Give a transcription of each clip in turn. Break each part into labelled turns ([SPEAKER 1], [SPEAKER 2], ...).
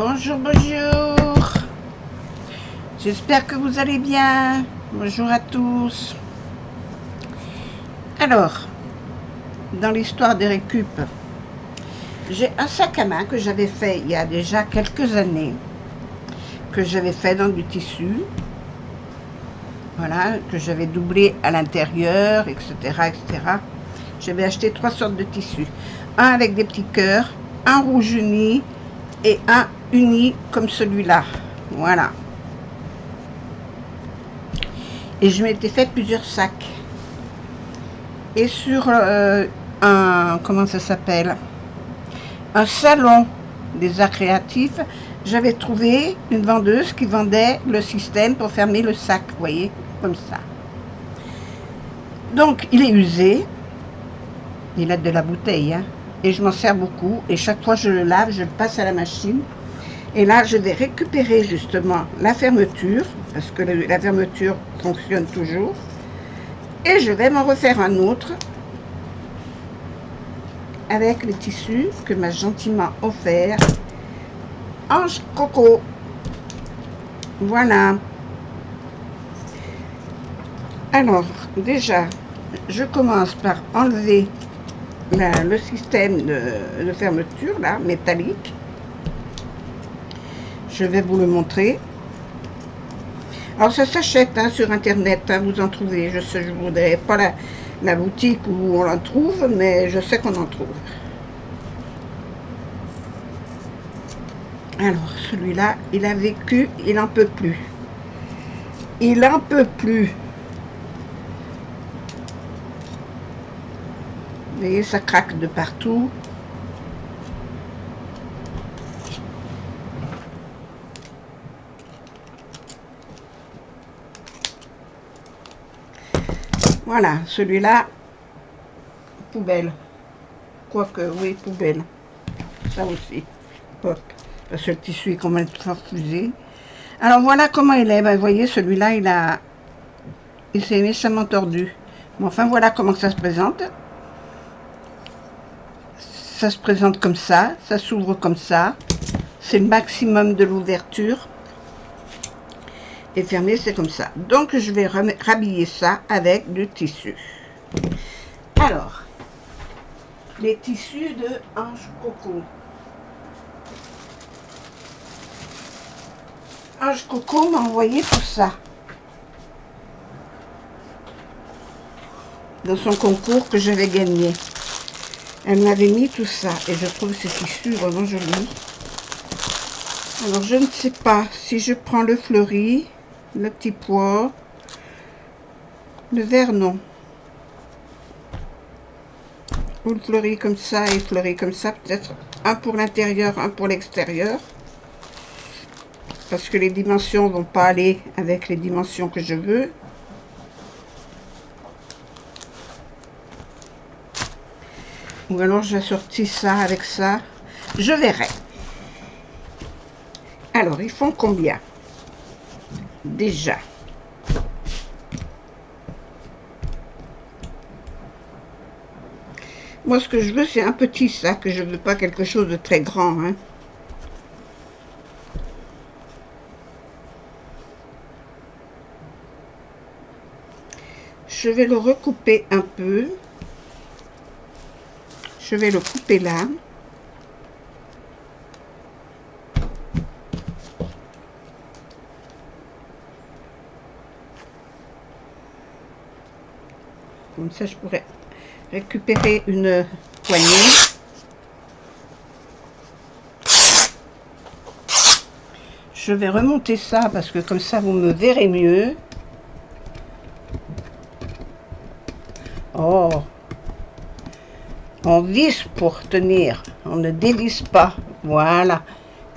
[SPEAKER 1] Bonjour, bonjour. J'espère que vous allez bien. Bonjour à tous. Alors, dans l'histoire des récup, j'ai un sac à main que j'avais fait il y a déjà quelques années, que j'avais fait dans du tissu. Voilà, que j'avais doublé à l'intérieur, etc., etc. J'avais acheté 3 sortes de tissus. Un avec des petits cœurs, un rouge uni et un uni comme celui-là. Voilà. Et je m'étais fait plusieurs sacs. Et sur comment ça s'appelle, un salon des arts créatifs, j'avais trouvé une vendeuse qui vendait le système pour fermer le sac, vous voyez, comme ça. Donc, il est usé. Il a de la bouteille, hein, et je m'en sers beaucoup. Et chaque fois que je le lave, je le passe à la machine. Et là, je vais récupérer justement la fermeture, parce que la fermeture fonctionne toujours. Et je vais m'en refaire un autre avec les tissus que m'a gentiment offert Ange Coco. Voilà. Alors, déjà, je commence par enlever le système de fermeture, là, métallique. Je vais vous le montrer. Alors, ça s'achète hein, sur Internet, hein, vous en trouvez. Je sais, je ne voudrais pas la boutique où on en trouve, mais je sais qu'on en trouve. Alors, celui-là, il a vécu, il n'en peut plus. Il n'en peut plus. Vous voyez, ça craque de partout. Voilà, celui-là, poubelle. Quoique, oui, poubelle. Ça aussi. Hop. Parce que le tissu est complètement fusé. Alors voilà comment il est. Ben, vous voyez, celui-là, il s'est méchamment tordu. Mais enfin, voilà comment ça se présente. Ça se présente comme ça s'ouvre comme ça. C'est le maximum de l'ouverture. Et fermé, c'est comme ça. Donc, je vais rhabiller ça avec du tissu. Alors, les tissus de Ange Coco. Ange Coco m'a envoyé tout ça. Dans son concours que j'avais gagné. Elle m'avait mis tout ça. Et je trouve ces tissus vraiment jolis. Alors, je ne sais pas si je prends le fleuri, le petit pois, le vert non. Ou le fleuri comme ça et fleuri comme ça. Peut-être un pour l'intérieur, un pour l'extérieur. Parce que les dimensions ne vont pas aller avec les dimensions que je veux. Ou alors j'assortis ça avec ça. Je verrai. Alors, ils font combien? Déjà. Moi, ce que je veux, c'est un petit sac. Je ne veux pas quelque chose de très grand. Hein. Je vais le recouper un peu. Je vais le couper là. Comme ça, je pourrais récupérer une poignée. Je vais remonter ça parce que comme ça, vous me verrez mieux. Oh, on visse pour tenir, on ne dévisse pas. Voilà.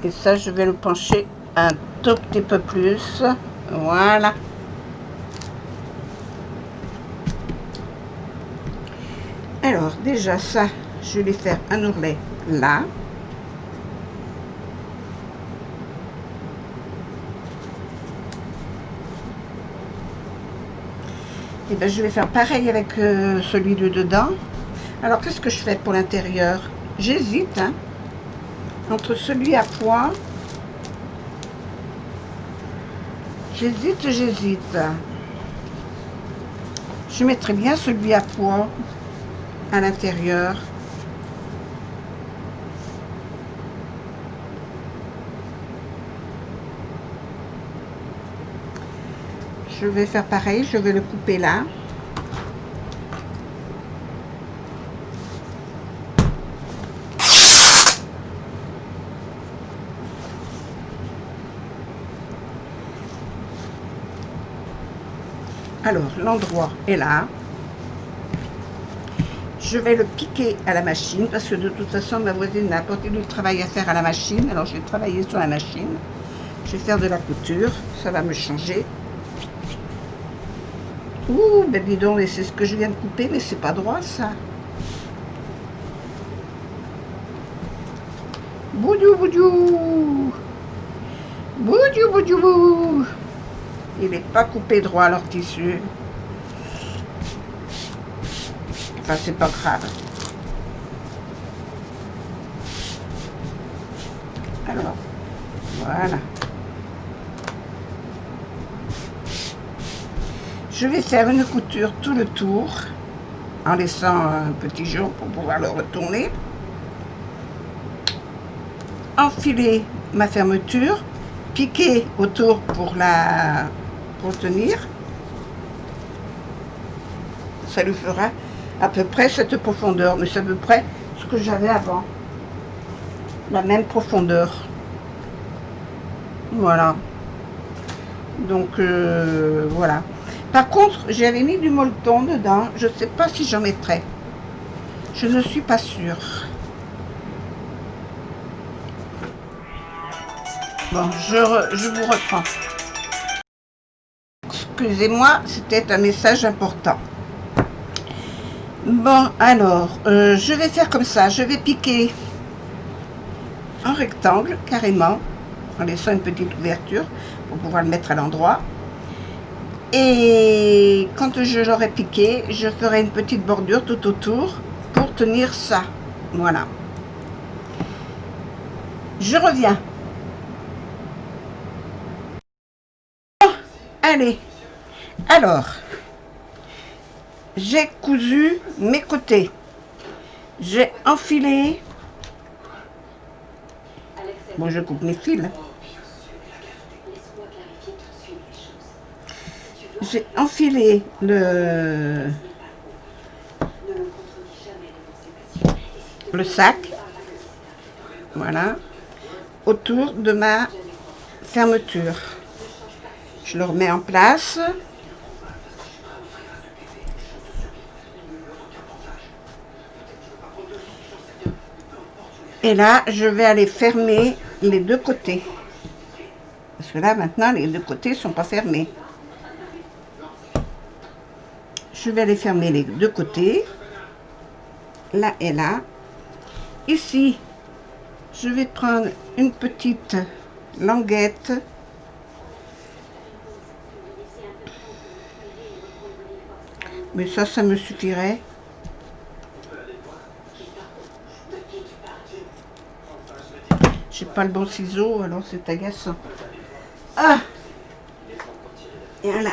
[SPEAKER 1] Et ça, je vais le pencher un tout petit peu plus. Voilà. Alors, déjà ça, je vais faire un ourlet là. Et bien, je vais faire pareil avec celui de dedans. Alors, qu'est-ce que je fais pour l'intérieur? J'hésite, hein, entre celui à pois J'hésite. Je mettrais bien celui à pois à l'intérieur. Je vais faire pareil, je vais le couper là. Alors, l'endroit est là. Je vais le piquer à la machine parce que de toute façon, ma voisine m'a apporté du travail à faire à la machine. Alors, je vais travailler sur la machine. Je vais faire de la couture. Ça va me changer. Ouh, ben dis donc, c'est ce que je viens de couper, mais c'est pas droit, ça. Boudou, boudou. Boudou, boudou, boudou. Il n'est pas coupé droit, leur tissu. Enfin, c'est pas grave. Alors, voilà. Je vais faire une couture tout le tour, en laissant un petit jour pour pouvoir le retourner. Enfiler ma fermeture, piquer autour pour tenir. Ça lui fera à peu près cette profondeur, mais c'est à peu près ce que j'avais avant. La même profondeur. Voilà. Donc, voilà. Par contre, j'avais mis du molleton dedans. Je ne sais pas si j'en mettrai. Je ne suis pas sûre. Bon, je vous reprends. Excusez-moi, c'était un message important. Bon, alors, je vais faire comme ça. Je vais piquer en rectangle, carrément, en laissant une petite ouverture pour pouvoir le mettre à l'endroit. Et quand je l'aurai piqué, je ferai une petite bordure tout autour pour tenir ça. Voilà. Je reviens. Allez. Alors, j'ai cousu mes côtés. J'ai enfilé. Bon, je coupe mes fils. J'ai enfilé le sac, voilà, autour de ma fermeture. Je le remets en place. Et là, je vais aller fermer les deux côtés. Parce que là, maintenant, les deux côtés ne sont pas fermés. Je vais aller fermer les deux côtés. Là et là. Ici, je vais prendre une petite languette. Mais ça me suffirait. J'ai pas le bon ciseau, alors c'est agaçant. Ah! Et voilà.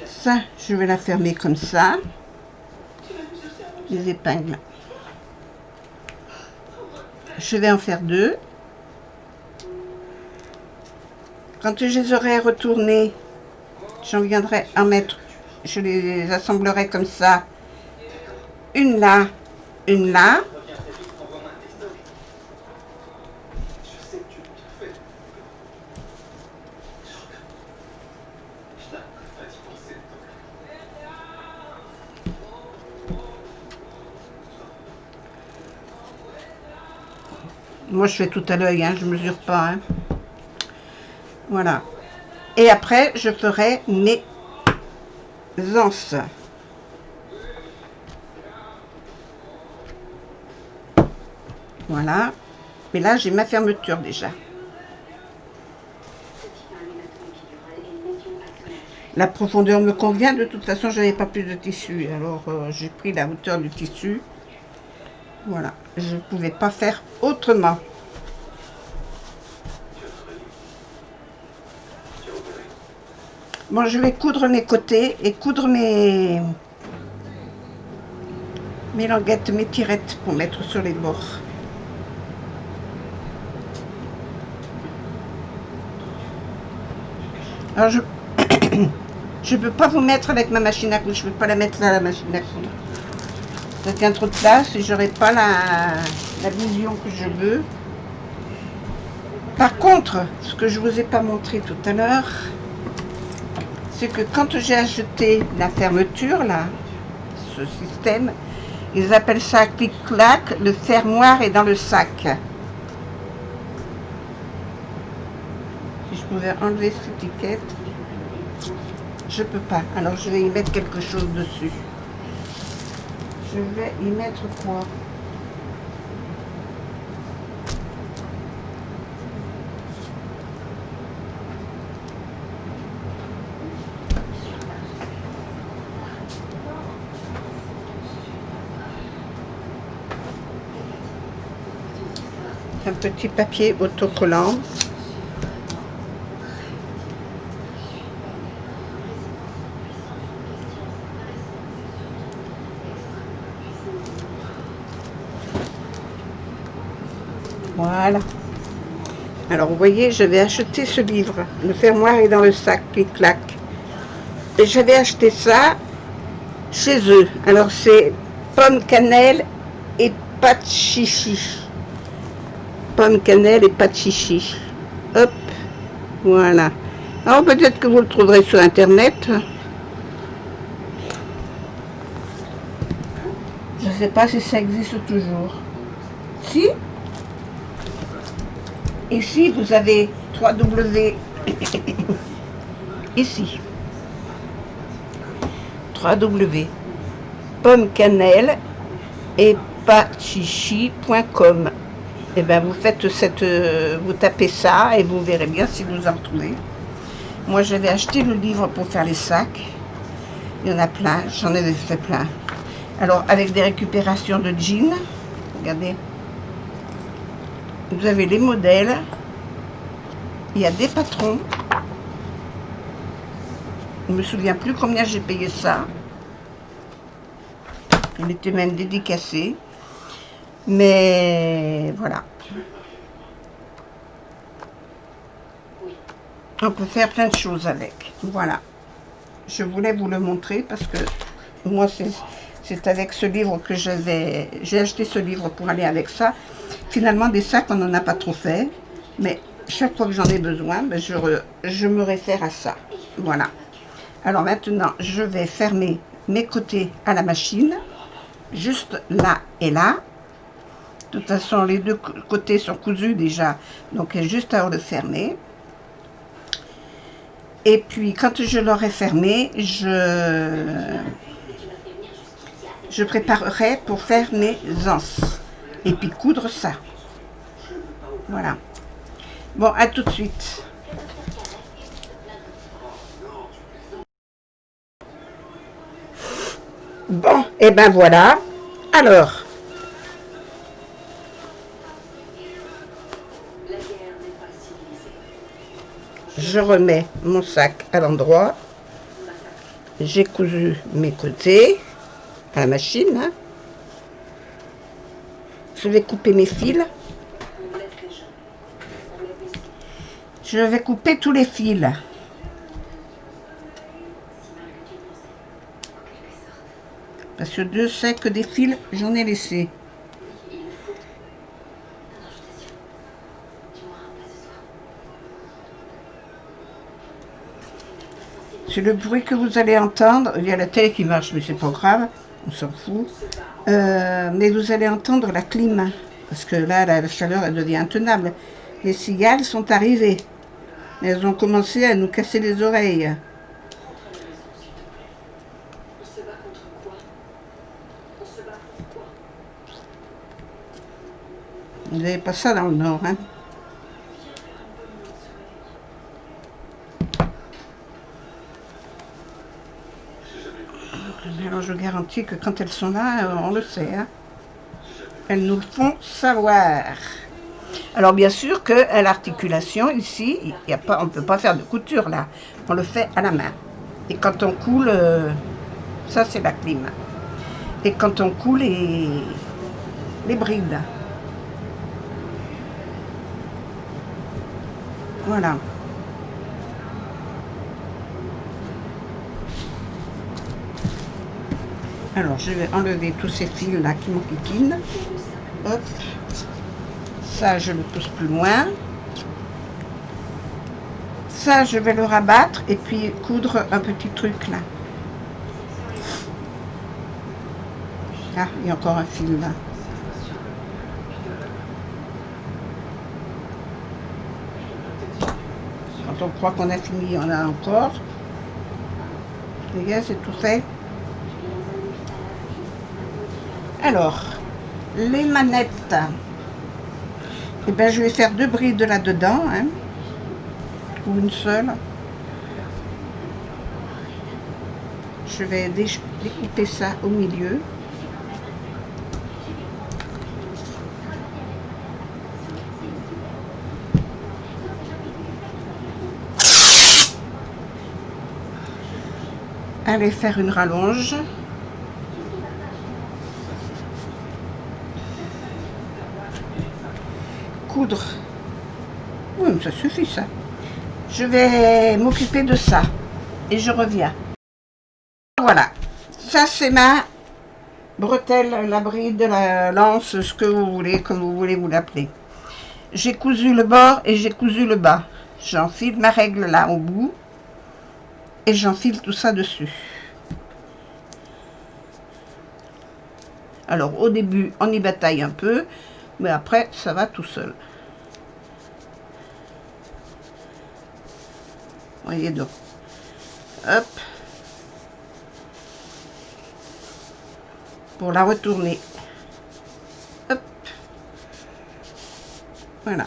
[SPEAKER 1] Ça, je vais la fermer comme ça. Les épingles. Je vais en faire deux. Quand je les aurai retournées, j'en viendrai en mettre, je les assemblerai comme ça. Une là, une là. Moi, je fais tout à l'œil, hein, je ne mesure pas. Hein. Voilà. Et après, je ferai mes anses. Voilà. Mais là, j'ai ma fermeture déjà. La profondeur me convient, de toute façon je n'avais pas plus de tissu, alors j'ai pris la hauteur du tissu. Voilà, je ne pouvais pas faire autrement. Bon, je vais coudre mes côtés et coudre mes languettes, mes tirettes pour mettre sur les bords. Alors je ne peux pas vous mettre avec ma machine à coudre, je ne peux pas la mettre là, la machine à coudre. Ça tient trop de place et j'aurai pas la vision que je veux. Par contre, ce que je vous ai pas montré tout à l'heure, c'est que quand j'ai acheté la fermeture là, ce système, ils appellent ça clic-clac, le fermoir est dans le sac. Si je pouvais enlever cette étiquette, je peux pas. Alors je vais y mettre quelque chose dessus. Je vais y mettre quoi? Un petit papier autocollant. Voilà. Alors vous voyez, j'avais acheté ce livre, le fermoir est dans le sac, clic-clac. Et j'avais acheté ça chez eux. Alors c'est pomme cannelle et pâte chichi. Pomme cannelle et pâte chichi. Hop, voilà. Alors peut-être que vous le trouverez sur internet. Je ne sais pas si ça existe toujours. Si. Ici, vous avez 3W. Ici. 3W. Pomme cannelle et pâtechichi.com. Et bien vous faites vous tapez ça et vous verrez bien si vous en trouvez. Moi j'avais acheté le livre pour faire les sacs. Il y en a plein, j'en avais fait plein. Alors avec des récupérations de jeans, regardez. Vous avez les modèles. Il y a des patrons. Je ne me souviens plus combien j'ai payé ça. Il était même dédicacé. Mais voilà. On peut faire plein de choses avec. Voilà. Je voulais vous le montrer parce que moi, c'est avec ce livre que j'ai acheté ce livre pour aller avec ça. Finalement, des sacs, on n'en a pas trop fait. Mais chaque fois que j'en ai besoin, ben, je me réfère à ça. Voilà. Alors maintenant, je vais fermer mes côtés à la machine. Juste là et là. De toute façon, les deux côtés sont cousus déjà. Donc, il y a juste à le fermer. Et puis, quand je l'aurai fermé, je préparerai pour faire mes anses. Et puis, coudre ça. Voilà. Bon, à tout de suite. Bon, et ben voilà. Alors, je remets mon sac à l'endroit. J'ai cousu mes côtés à la machine. Hein. Je vais couper mes fils. Je vais couper tous les fils. Parce que Dieu sait que des fils, j'en ai laissé. C'est le bruit que vous allez entendre. Il y a la télé qui marche, mais c'est pas grave. On s'en fout. Mais vous allez entendre la clim. Parce que là, la chaleur, elle devient intenable. Les cigales sont arrivées. Elles ont commencé à nous casser les oreilles. Vous n'avez pas ça dans le Nord, hein? Alors je garantis que quand elles sont là, on le sait. Hein. Elles nous le font savoir. Alors bien sûr qu'à l'articulation, ici, y a pas, on ne peut pas faire de couture là. On le fait à la main. Et quand on coule, ça c'est la clim. Et quand on coule les brides. Voilà. Alors je vais enlever tous ces fils là qui m'enquiquinent. Hop. Ça je le pousse plus loin. Ça je vais le rabattre et puis coudre un petit truc là. Ah, il y a encore un fil là. Quand on croit qu'on a fini, on a encore. Les gars, c'est tout fait. Alors, les manettes. Eh bien, je vais faire 2 brides là-dedans. Hein, ou une seule. Je vais découper ça au milieu. Allez faire une rallonge. Coudre. Oui, ça suffit ça. Je vais m'occuper de ça. Et je reviens. Voilà. Ça c'est ma bretelle, la bride, la lance, ce que vous voulez, comme vous voulez vous l'appeler. J'ai cousu le bord et j'ai cousu le bas. J'enfile ma règle là au bout. Et j'enfile tout ça dessus. Alors au début on y bataille un peu, mais après ça va tout seul. Vous voyez donc. Hop. Pour la retourner. Hop. Voilà.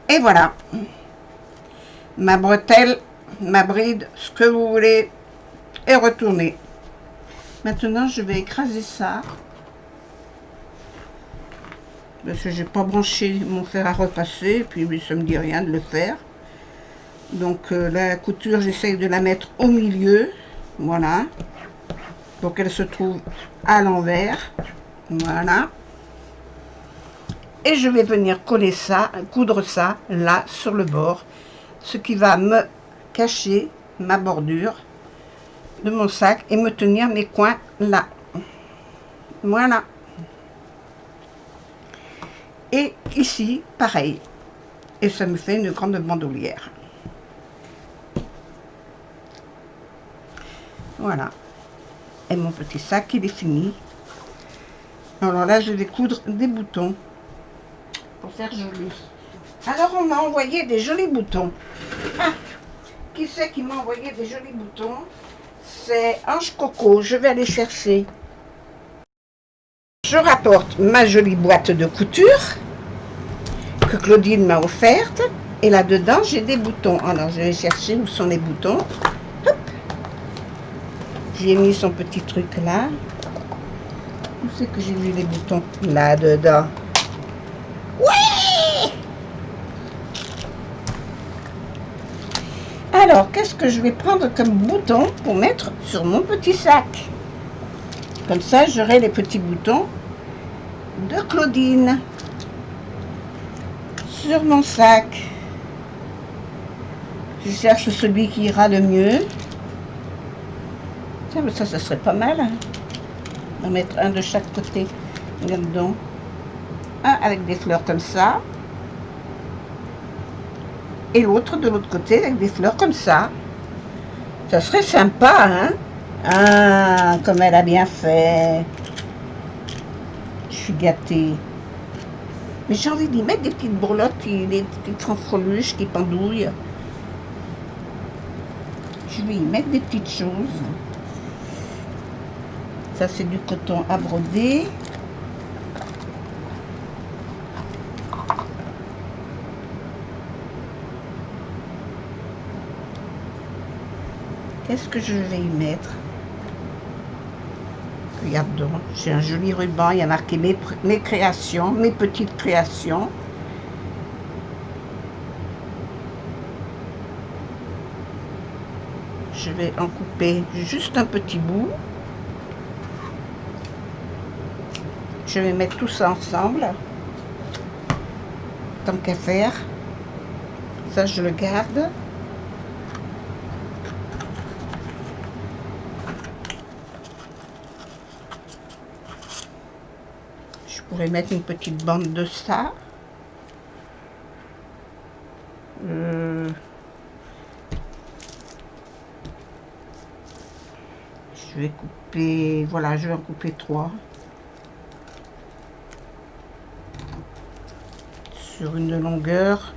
[SPEAKER 1] Et voilà. Ma bretelle, ma bride, ce que vous voulez, est retournée. Maintenant, je vais écraser ça. Parce que j'ai pas branché mon fer à repasser. Puis ça me dit rien de le faire. Donc la couture, j'essaye de la mettre au milieu. Voilà. Pour qu'elle se trouve à l'envers. Voilà. Et je vais venir coller ça, coudre ça là sur le bord. Ce qui va me cacher ma bordure de mon sac et me tenir mes coins là. Voilà. Et ici, pareil. Et ça me fait une grande bandoulière. Voilà. Et mon petit sac, il est fini. Alors là, je vais coudre des boutons pour faire joli. Alors, on m'a envoyé des jolis boutons. Ah, qui c'est qui m'a envoyé des jolis boutons? C'est Ange Coco. Je vais aller chercher. Je rapporte ma jolie boîte de couture que Claudine m'a offerte. Et là-dedans, j'ai des boutons. Alors, je vais chercher où sont les boutons. Hop. J'ai mis son petit truc là. Où c'est que j'ai mis les boutons? Là-dedans. Oui! Alors, qu'est-ce que je vais prendre comme bouton pour mettre sur mon petit sac? Comme ça, j'aurai les petits boutons de Claudine sur mon sac. Je cherche celui qui ira le mieux. Tiens, mais ça serait pas mal. Hein. On va mettre un de chaque côté. Regarde donc. Un avec des fleurs comme ça. Et l'autre de l'autre côté avec des fleurs comme ça. Ça serait sympa, hein? Ah, comme elle a bien fait. Je suis gâtée. Mais j'ai envie d'y mettre des petites breloques, des petites fanfreluches qui pendouillent. Je vais y mettre des petites choses. Ça, c'est du coton à broder. qu'est-ce que je vais y mettre? Regarde donc, j'ai un joli ruban, il y a marqué mes créations, mes petites créations. Je vais en couper juste un petit bout. Je vais mettre tout ça ensemble. Tant qu'à faire. Ça, je le garde. Je pourrais mettre une petite bande de ça. Je vais couper, voilà, je vais en couper 3. Sur une longueur,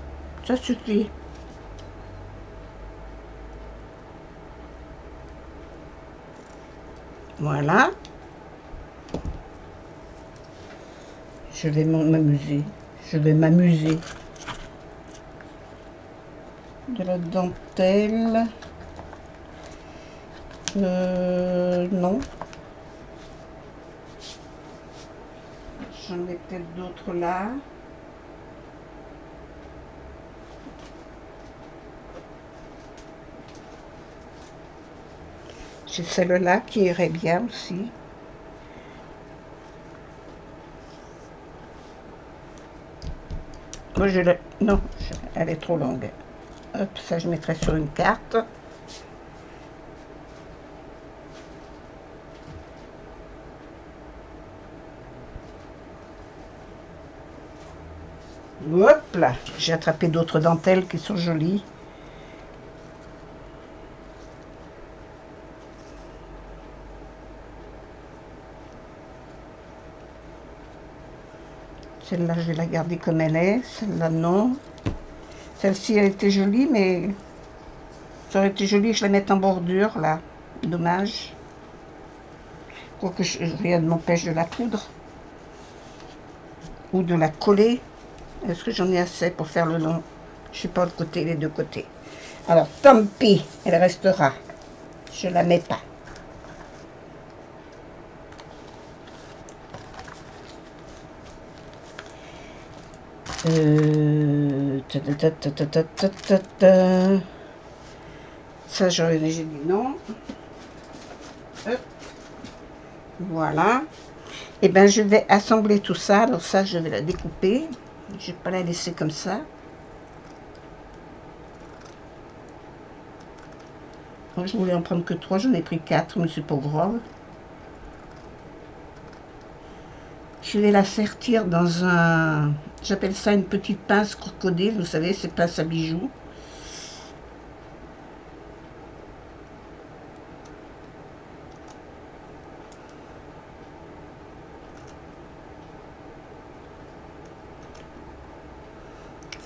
[SPEAKER 1] ça suffit. Voilà. Je vais m'amuser. Je vais m'amuser. De la dentelle. Non. J'en ai peut-être d'autres là. J'ai celle-là qui irait bien aussi. Moi, non, elle est trop longue. Hop, ça, je mettrai sur une carte. Hop là, j'ai attrapé d'autres dentelles qui sont jolies. Celle-là, je vais la garder comme elle est. Celle-là, non. Celle-ci, elle était jolie, mais ça aurait été joli que je la mette en bordure, là. Dommage. Quoique rien ne m'empêche de la coudre. Ou de la coller. Est-ce que j'en ai assez pour faire le long? Je sais pas le côté, les deux côtés. Alors, tant pis, elle restera. Je la mets pas. Ça, j'ai dit non. Hop. Voilà. Et ben, je vais assembler tout ça. Alors ça, je vais la découper. Je vais pas la laisser comme ça. Moi, je voulais en prendre que 3, j'en ai pris 4, mais c'est pas grave. Je vais la sertir dans un... J'appelle ça une petite pince crocodile, vous savez, ces pinces à bijoux.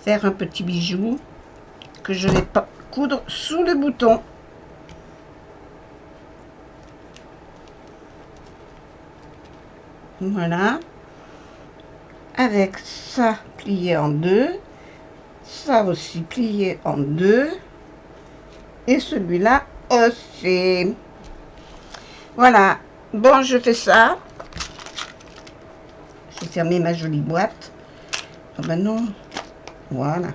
[SPEAKER 1] Faire un petit bijou que je vais pas coudre sous le bouton. Voilà. Avec ça plié en deux, ça aussi plié en deux, et celui-là aussi. Voilà. Bon, je fais ça. Je vais fermer ma jolie boîte. Oh ben non. Voilà.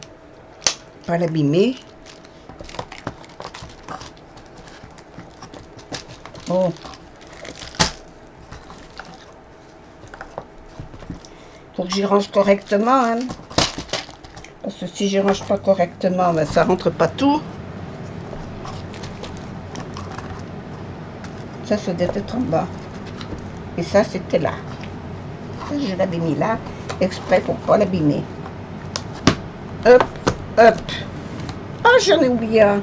[SPEAKER 1] Pas l'abîmer. Oh. Faut que j'y range correctement, hein. Parce que si j'y range pas correctement, ben ça rentre pas tout. Ça devait être en bas. Et ça, c'était là. Ça, je l'avais mis là, exprès pour pas l'abîmer. Hop, hop. Oh, j'en ai oublié un.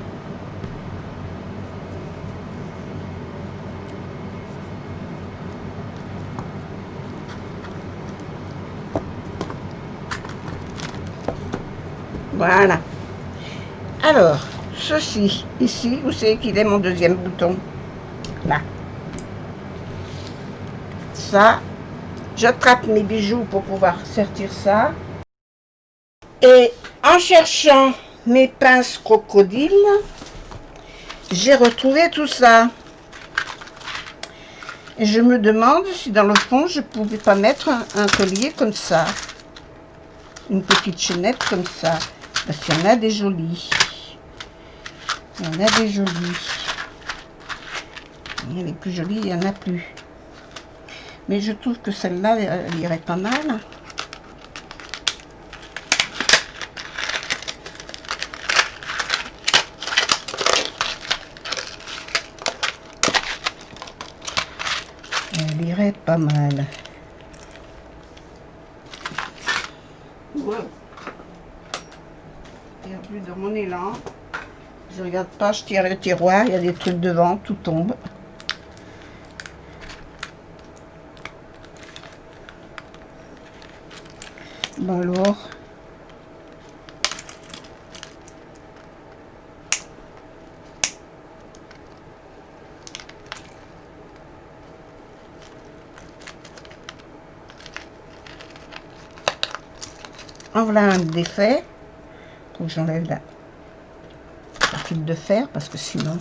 [SPEAKER 1] Voilà. Alors, ceci, ici, vous savez qu'il est mon deuxième bouton. Là. Ça, j'attrape mes bijoux pour pouvoir sortir ça. Et en cherchant mes pinces crocodiles, j'ai retrouvé tout ça. Et je me demande si dans le fond, je ne pouvais pas mettre un collier comme ça. Une petite chaînette comme ça. Parce qu'il y en a des jolis. Il y en a des jolis. Et les plus jolis, il n'y en a plus. Mais je trouve que celle-là, elle irait pas mal. Elle irait pas mal. Wow. Perdu dans mon élan. Je regarde pas, je tire le tiroir, il y a des trucs devant, tout tombe. Bon alors. En voilà un défait. Faut que j'enlève la fil de fer parce que sinon.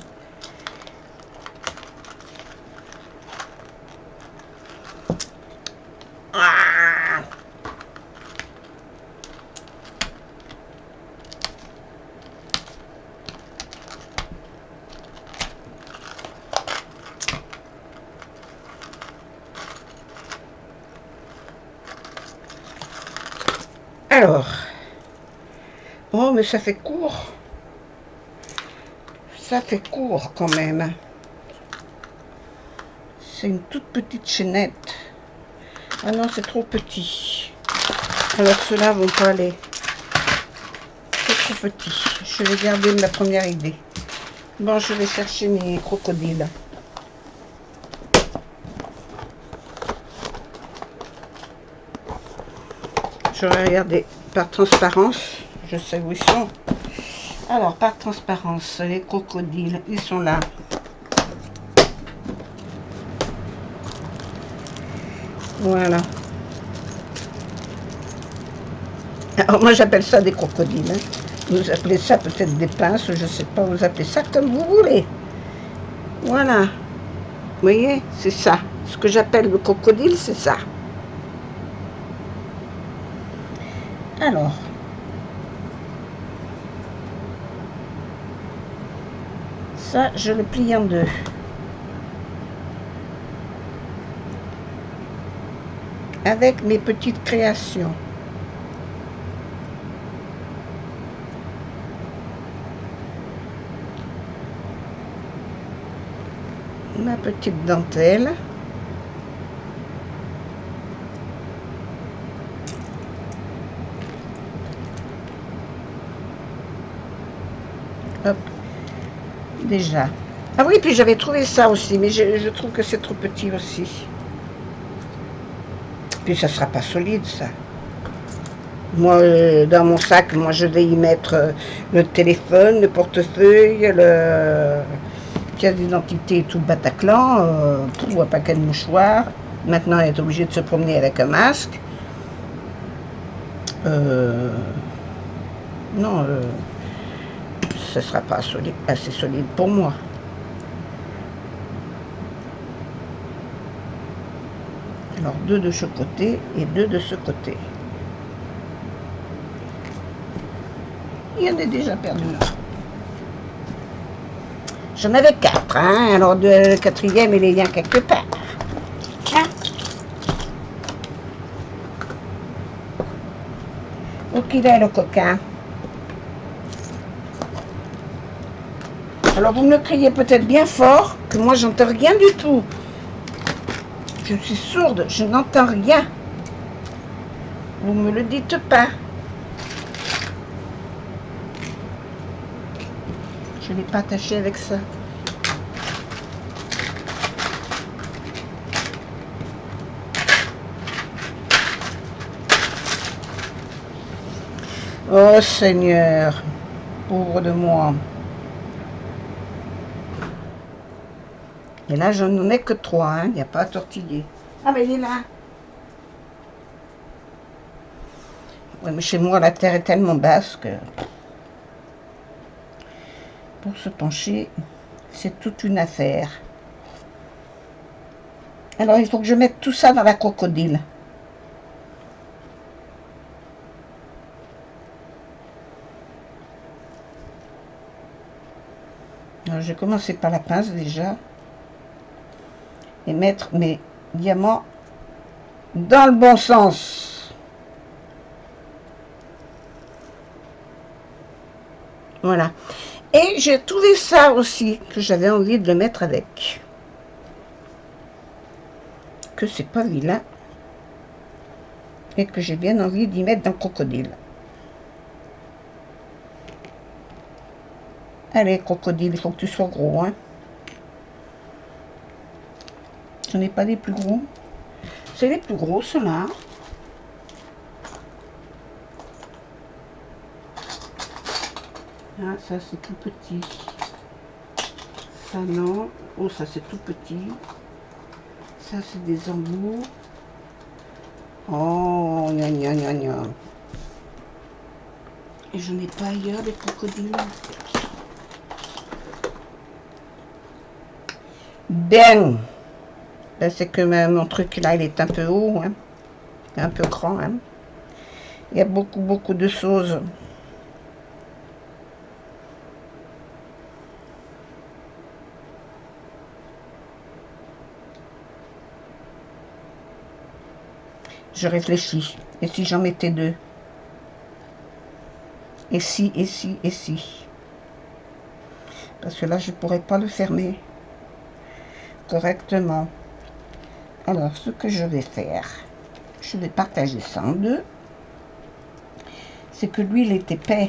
[SPEAKER 1] Ah! Alors. Oh, mais ça fait court. Ça fait court quand même. C'est une toute petite chaînette. Ah non, c'est trop petit. Alors ceux-là vont pas aller. C'est trop petit. Je vais garder ma première idée. Bon, je vais chercher mes crocodiles. Je vais regarder par transparence. Je sais où ils sont. Alors, par transparence, les crocodiles, ils sont là. Voilà. Alors, moi, j'appelle ça des crocodiles. Hein. Vous appelez ça peut-être des pinces, je ne sais pas, vous appelez ça comme vous voulez. Voilà. Vous voyez, c'est ça. Ce que j'appelle le crocodile, c'est ça. Alors. Ça, je le plie en deux. Avec mes petites créations. Ma petite dentelle. Hop. Déjà. Ah oui, puis j'avais trouvé ça aussi, mais je trouve que c'est trop petit aussi. Puis ça sera pas solide, ça. Moi, dans mon sac, moi, je vais y mettre le téléphone, le portefeuille, le pièce d'identité et tout le Bataclan, pour un paquet de mouchoirs. Maintenant, elle est obligée de se promener avec un masque. Non, ce ne sera pas solide, assez solide pour moi. Alors, deux de ce côté et deux de ce côté. Il y en a déjà perdu un. J'en avais 4, hein. Alors le quatrième, il est bien quelque part. Hein? Où qu'il est le coquin? Alors vous me criez peut-être bien fort, que moi j'entends rien du tout. Je suis sourde, je n'entends rien. Vous me le dites pas. Je ne l'ai pas attaché avec ça. Oh Seigneur, pauvre de moi. Et là, je n'en ai que 3, hein. Il n'y a pas à tortiller. Ah, mais il est là. Oui, mais chez moi, la terre est tellement basse que pour se pencher, C'est toute une affaire. Alors, il faut que je mette tout ça dans la crocodile. Alors, je vais commencer par la pince déjà. Et mettre mes diamants dans le bon sens. Voilà. Et j'ai trouvé ça aussi, que j'avais envie de le mettre avec. Que c'est pas vilain. Et que j'ai bien envie d'y mettre dans le crocodile. Allez, crocodile, il faut que tu sois gros, hein. Ce n'est pas les plus gros. C'est les plus gros, ceux-là. Ah, ça, c'est tout petit. Ça, non. Oh, ça, c'est tout petit. Ça, c'est des embouts. Oh, gna gna gna gna. Et je n'ai pas ailleurs des crocodiles. Ben, ben c'est que mon truc là, il est un peu haut, hein. Un peu grand, hein. Il y a beaucoup de choses. Je réfléchis. Et si j'en mettais deux? Et si, et si, et si? Parce que là, je ne pourrais pas le fermer correctement. Alors, ce que je vais faire, je vais partager ça en deux. C'est que l'huile est épais.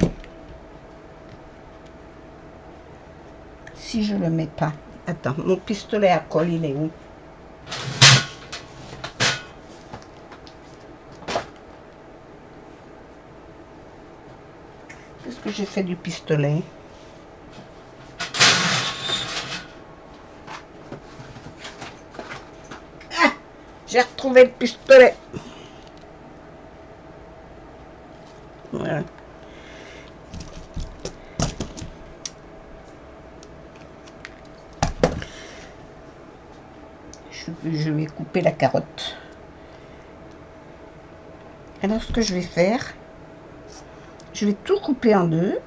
[SPEAKER 1] Si je le mets pas. Attends, mon pistolet à colle, il est où? Qu'est-ce que j'ai fait du pistolet? Ah, j'ai retrouvé le pistolet. Voilà. Je vais couper la carotte. Alors, ce que je vais faire, je vais tout couper en deux.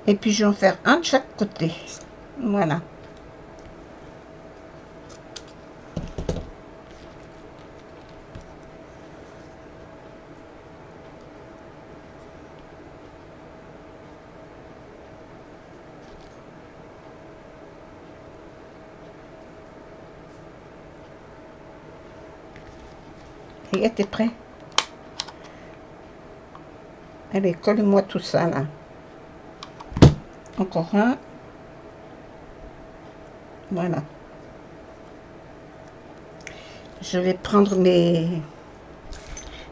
[SPEAKER 1] Et puis, je vais en faire un de chaque côté. Voilà. Et t'es prêt? Allez, colle-moi tout ça, là. Encore un. Voilà. Je vais prendre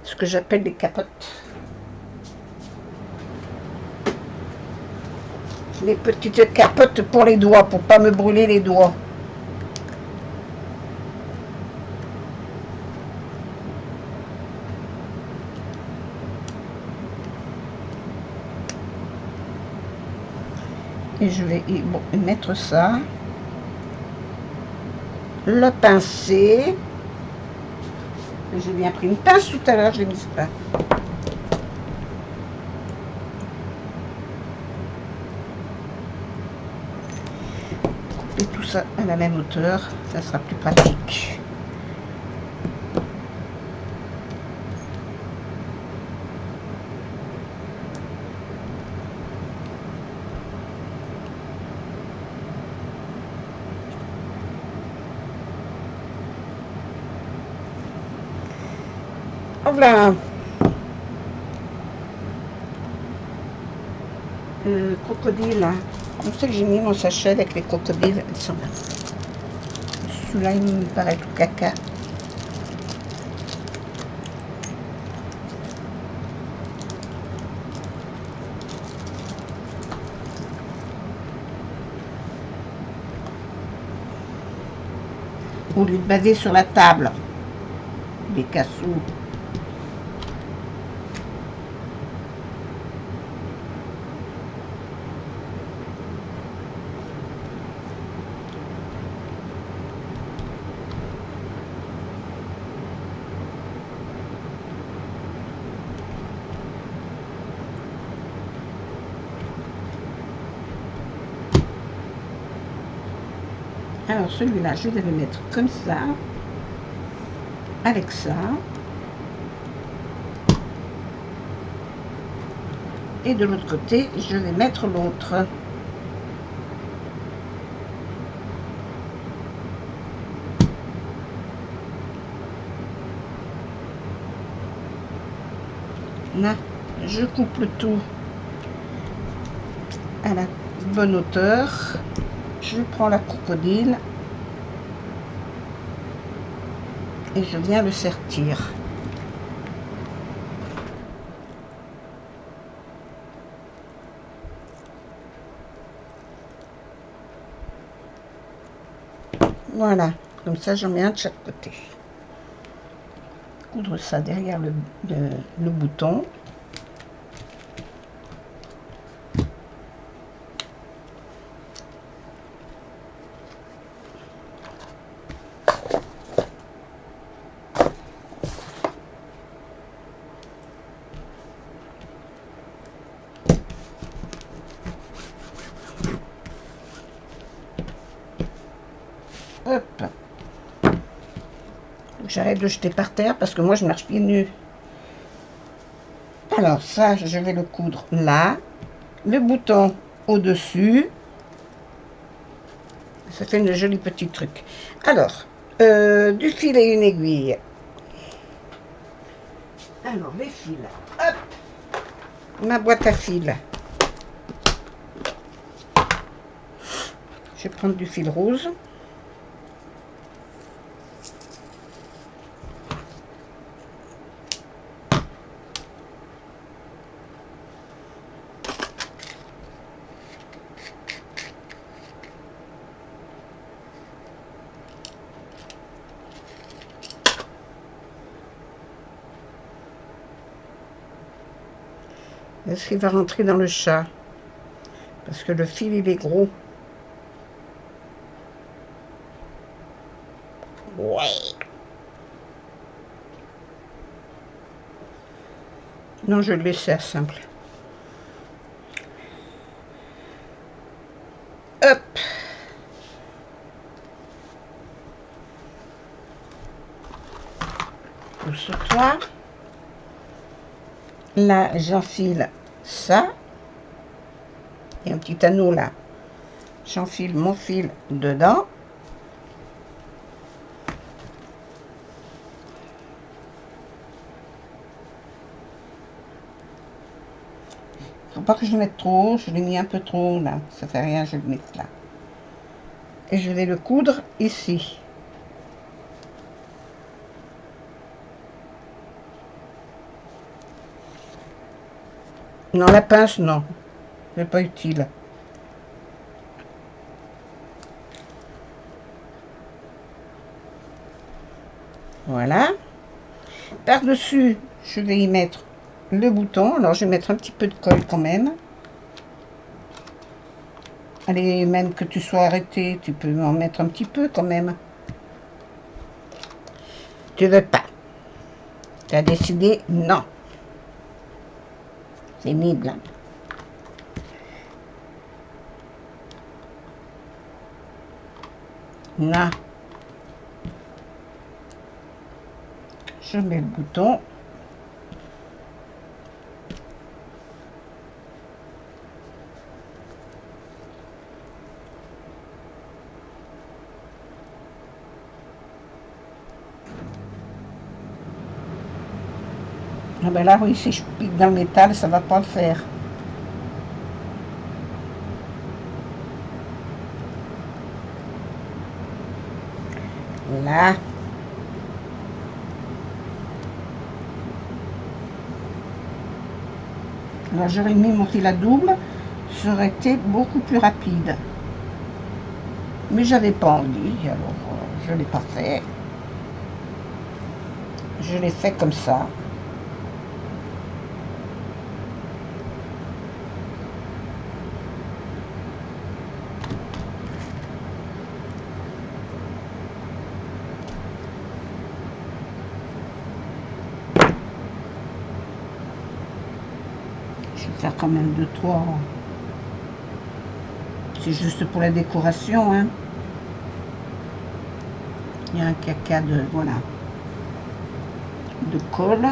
[SPEAKER 1] ce que j'appelle des capotes. Les petites capotes pour les doigts, pour pas me brûler les doigts. Et je vais mettre ça. Le pincer. J'ai bien pris une pince tout à l'heure, je l'ai mis pas. Couper tout ça à la même hauteur, ça sera plus pratique. Voilà. Crocodile. On sait que j'ai mis mon sachet avec les crocodiles. Ils sont là. Celui-là, il me paraît tout caca. Au lieu de baser sur la table. Les cassous. Alors celui-là, je vais le mettre comme ça, avec ça. Et de l'autre côté, je vais mettre l'autre. Là, je coupe le tout à la bonne hauteur. Je prends la crocodile et je viens le sertir. Voilà, comme ça j'en mets un de chaque côté. Coudre ça derrière le bouton. Hop. J'arrête de jeter par terre parce que moi je marche pieds nus. Alors ça, je vais le coudre là. Le bouton au-dessus. Ça fait une jolie petit truc. Alors, du fil et une aiguille. Alors, les fils. Hop. Ma boîte à fil. Je vais prendre du fil rose. Est-ce qu'il va rentrer dans le chat? Parce que le fil, il est gros. Ouais. Non, je le laisse simple. Hop. Pousse-toi. Là, j'enfile ça. Il y a un petit anneau là. J'enfile mon fil dedans. Faut pas que je le mette trop haut, je l'ai mis un peu trop haut là. Ça fait rien, je le mets là. Et je vais le coudre ici. Non, la pince, non. C'est pas utile. Voilà. Par-dessus, je vais y mettre le bouton. Alors, je vais mettre un petit peu de colle quand même. Allez, même que tu sois arrêté, tu peux en mettre un petit peu quand même. Tu veux pas. Tu as décidé non. C'est pénible. Là, je mets le bouton. Ah ben là, oui, si je pique dans le métal, ça va pas le faire. Là. Alors j'aurais mis mon fil à double, ça aurait été beaucoup plus rapide. Mais j'avais pas envie, alors je l'ai pas fait. Je l'ai fait comme ça. Je vais faire quand même 2-3. C'est juste pour la décoration, hein. Il y a un caca de, voilà, de colle.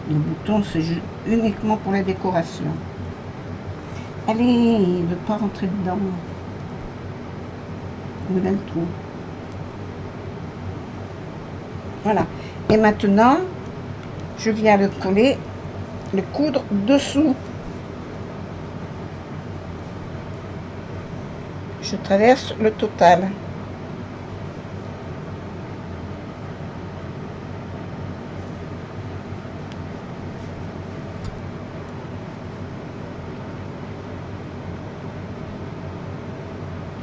[SPEAKER 1] Les boutons, c'est uniquement pour la décoration. Allez, il ne veut pas rentrer dedans. Où est le trou? Voilà. Et maintenant, je viens le coller, le coudre dessous. Je traverse le total.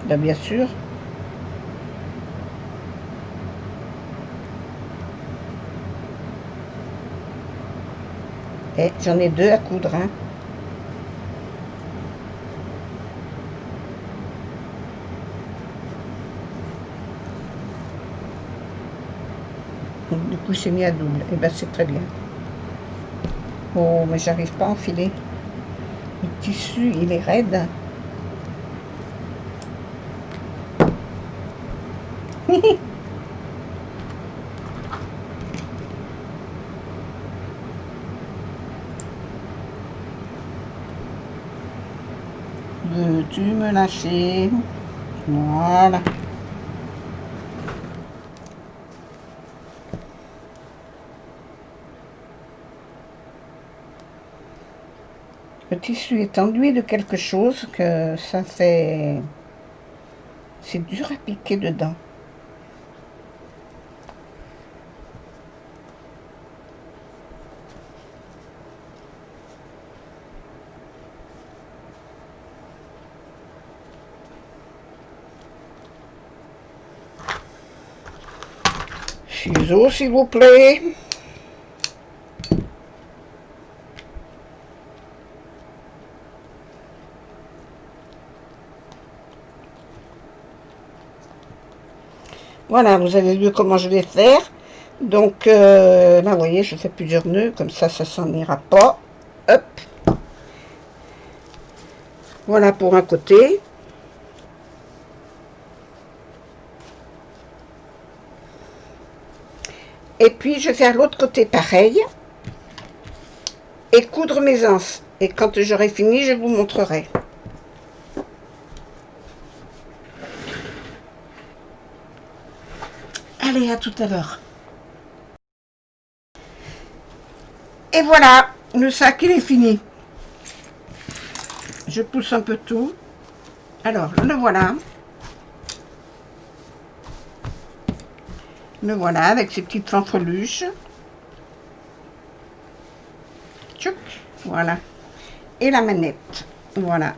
[SPEAKER 1] Là, bien sûr. Et j'en ai deux à coudre. Hein. Donc, du coup, c'est mis à double. Et ben, c'est très bien. Oh, mais j'arrive pas à enfiler. Le tissu, il est raide. Veux-tu me lâcher? Voilà. Le tissu est enduit de quelque chose que ça fait... C'est dur à piquer dedans. Ciseaux, s'il vous plaît. Voilà, vous avez vu comment je vais faire. Donc, là, vous voyez, je fais plusieurs nœuds. Comme ça s'en ira pas. Hop. Voilà pour un côté. Et puis, je vais faire l'autre côté pareil. Et coudre mes anses. Et quand j'aurai fini, je vous montrerai. Allez, à tout à l'heure. Et voilà, le sac, il est fini. Je pousse un peu tout. Alors, le voilà. Le voilà, avec ses petites fanfreluches. Tchouc, voilà. Et la manette. Voilà.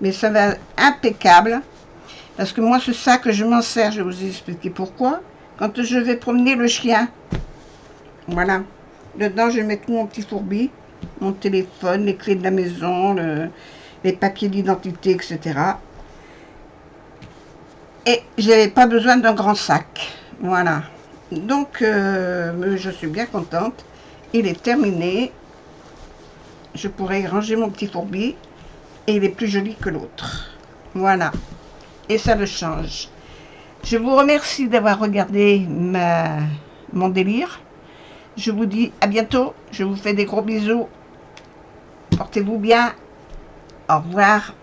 [SPEAKER 1] Mais ça va impeccable. Parce que moi, ce sac, je m'en sers. Je vais vous expliquer pourquoi. Quand je vais promener le chien. Voilà. Dedans, je mets tout mon petit fourbi. Mon téléphone, les clés de la maison, les papiers d'identité, etc. Et je n'avais pas besoin d'un grand sac. Voilà. Donc, je suis bien contente. Il est terminé. Je pourrais ranger mon petit fourbi. Et il est plus joli que l'autre. Voilà. Et ça le change. Je vous remercie d'avoir regardé mon délire. Je vous dis à bientôt. Je vous fais des gros bisous. Portez-vous bien. Au revoir.